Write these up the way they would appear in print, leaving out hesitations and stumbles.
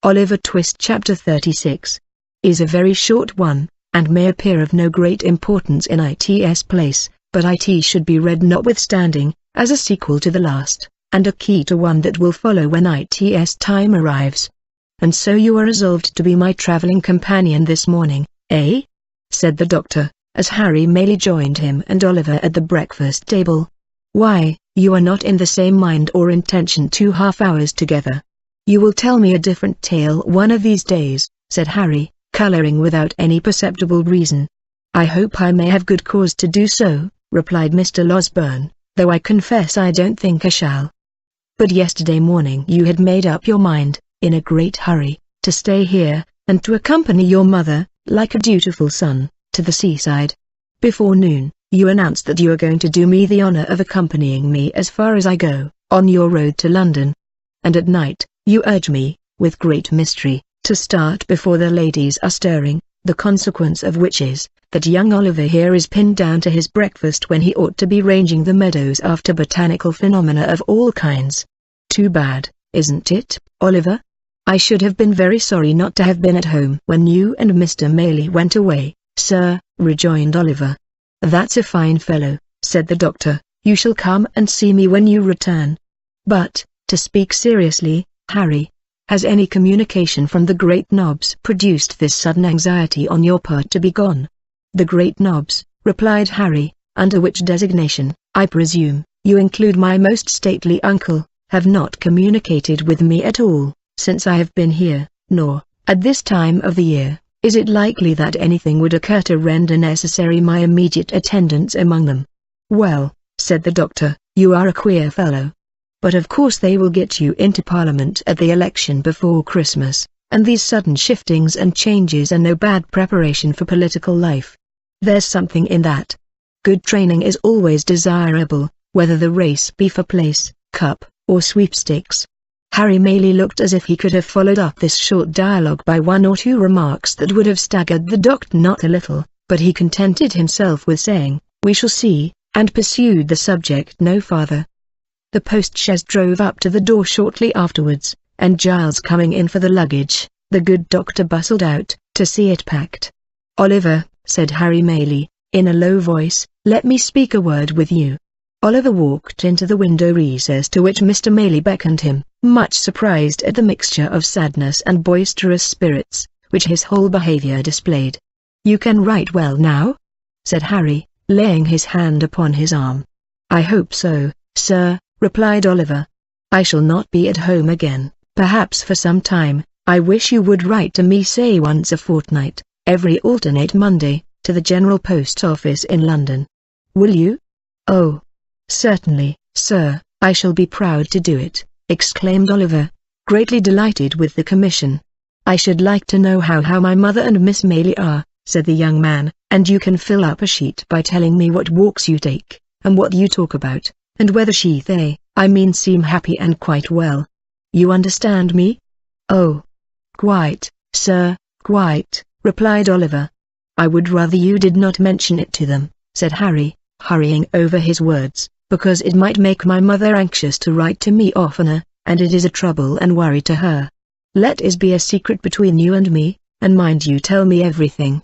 Oliver Twist Chapter 36 is a very short one, and may appear of no great importance in its place, but it should be read notwithstanding, as a sequel to the last, and a key to one that will follow when its time arrives. "And so you are resolved to be my travelling companion this morning, eh?" said the doctor, as Harry Maylie joined him and Oliver at the breakfast table. "Why, you are not in the same mind or intention 2 hours together. You will tell me a different tale one of these days," said Harry, colouring without any perceptible reason. "I hope I may have good cause to do so," replied Mr. Losberne, "though I confess I don't think I shall. But yesterday morning you had made up your mind, in a great hurry, to stay here, and to accompany your mother, like a dutiful son, to the seaside. Before noon, you announced that you are going to do me the honour of accompanying me as far as I go, on your road to London. And at night, you urge me, with great mystery, to start before the ladies are stirring, the consequence of which is, that young Oliver here is pinned down to his breakfast when he ought to be ranging the meadows after botanical phenomena of all kinds. Too bad, isn't it, Oliver? I should have been very sorry not to have been at home when you and Mr. Maylie went away, sir," rejoined Oliver. "That's a fine fellow," said the doctor. "You shall come and see me when you return. But, to speak seriously, Harry, has any communication from the great Nobbs produced this sudden anxiety on your part to be gone?" "The great Nobbs," replied Harry, "under which designation, I presume, you include my most stately uncle, have not communicated with me at all, since I have been here, nor, at this time of the year, is it likely that anything would occur to render necessary my immediate attendance among them." "Well," said the doctor, "you are a queer fellow. But of course they will get you into Parliament at the election before Christmas, and these sudden shiftings and changes are no bad preparation for political life. There's something in that. Good training is always desirable, whether the race be for place, cup, or sweepstakes." Harry Maylie looked as if he could have followed up this short dialogue by one or two remarks that would have staggered the doctor not a little, but he contented himself with saying, "We shall see," and pursued the subject no farther. The post-chaise drove up to the door shortly afterwards, and Giles coming in for the luggage, the good doctor bustled out, to see it packed. "Oliver," said Harry Maylie, in a low voice, "let me speak a word with you." Oliver walked into the window recess to which Mr. Maylie beckoned him, much surprised at the mixture of sadness and boisterous spirits, which his whole behaviour displayed. "You can write well now?" said Harry, laying his hand upon his arm. "I hope so, sir," replied Oliver. "I shall not be at home again, perhaps for some time. I wish you would write to me say once a fortnight, every alternate Monday, to the General Post Office in London. Will you?" "Oh, certainly, sir, I shall be proud to do it," exclaimed Oliver, greatly delighted with the commission. "I should like to know how my mother and Miss Maylie are," said the young man, "and you can fill up a sheet by telling me what walks you take, and what you talk about, and whether they seem happy and quite well. You understand me?" "Oh, quite, sir, quite," replied Oliver. "I would rather you did not mention it to them," said Harry, hurrying over his words, "because it might make my mother anxious to write to me oftener, and it is a trouble and worry to her. Let it be a secret between you and me, and mind you tell me everything.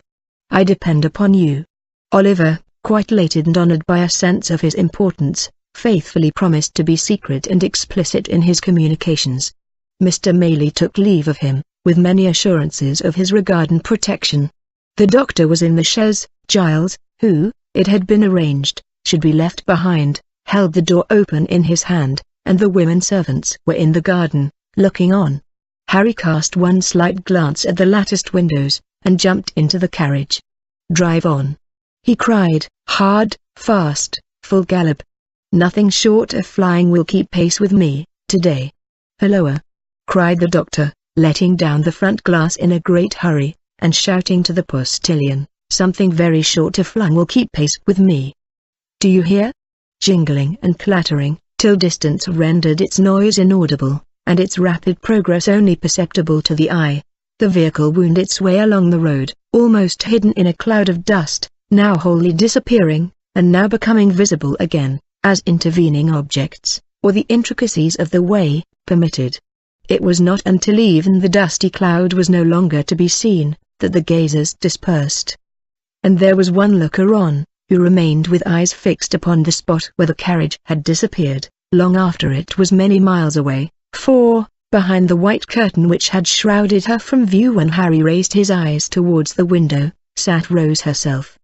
I depend upon you." Oliver, quite elated and honoured by a sense of his importance, faithfully promised to be secret and explicit in his communications. Mr. Maylie took leave of him, with many assurances of his regard and protection. The doctor was in the chaise. Giles, who, it had been arranged, should be left behind, held the door open in his hand, and the women servants were in the garden, looking on. Harry cast one slight glance at the latticed windows, and jumped into the carriage. "Drive on!" he cried, "hard, fast, full gallop. Nothing short of flying will keep pace with me, today." "Halloa!" cried the doctor, letting down the front glass in a great hurry, and shouting to the postilion, "Something very short of flying will keep pace with me. Do you hear?" Jingling and clattering, till distance rendered its noise inaudible, and its rapid progress only perceptible to the eye. The vehicle wound its way along the road, almost hidden in a cloud of dust, now wholly disappearing, and now becoming visible again, as intervening objects, or the intricacies of the way, permitted. It was not until even the dusty cloud was no longer to be seen, that the gazers dispersed. And there was one looker-on, who remained with eyes fixed upon the spot where the carriage had disappeared, long after it was many miles away, for, behind the white curtain which had shrouded her from view when Harry raised his eyes towards the window, sat Rose herself.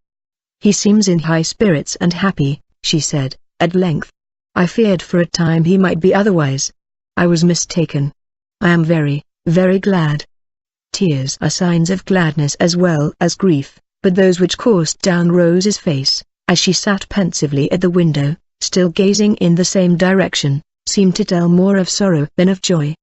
"He seems in high spirits and happy," she said, at length. "I feared for a time he might be otherwise. I was mistaken. I am very, very glad." Tears are signs of gladness as well as grief, but those which coursed down Rose's face, as she sat pensively at the window, still gazing in the same direction, seemed to tell more of sorrow than of joy.